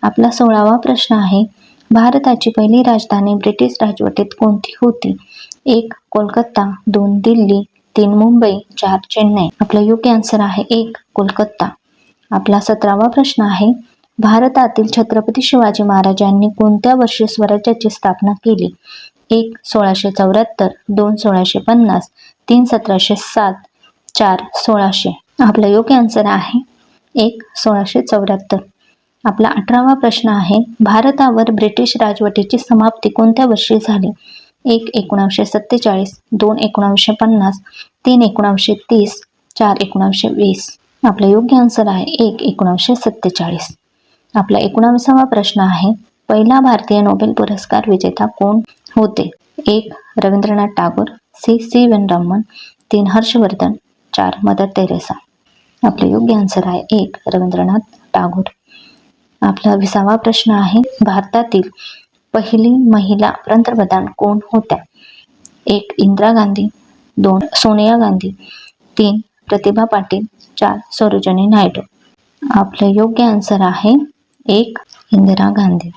आपला 16वा प्रश्न आहे, भारताची पहिली राजधानी ब्रिटिश राजवटीत कोणती होती? 1. कोलकाता, 2. दिल्ली, 3. मुंबई, 4. चेन्नई. आपला योग्य आन्सर आहे 1. कोलकाता. आपला 17वा प्रश्न आहे, भारतातील छत्रपती शिवाजी महाराजांनी कोणत्या वर्षी स्वराज्याची स्थापना केली? 1. 1674, 2. 1650, 3. 1707, 4. 1600. आपला योग्य आन्सर आहे 1. 1674. आपला 18वा प्रश्न आहे, भारतावर ब्रिटिश राजवटीची समाप्ती कोणत्या वर्षी झाली? 1. 1947, 2. 1950, 3. 1930, 4. 1920. आपला योग्य आन्सर आहे 1. 1947. आपला 19वा प्रश्न आहे, पहिला भारतीय नोबेल पुरस्कार विजेता कोण होते? 1. Rabindranath Tagore, C V Raman, 3. Harshvardhan, 4. Mother Teresa. आपले योग्य आन्सर आहे 1. रवींद्रनाथ टागोर. आपला 20वा प्रश्न आहे, भारतातील पहिली महिला पंतप्रधान कोण होत्या? 1. इंदिरा गांधी, 2. सोनिया गांधी, 3. प्रतिभा पाटील, 4. सरोजिनी नायडू. आपले योग्य आन्सर आहे 1. इंदिरा गांधी.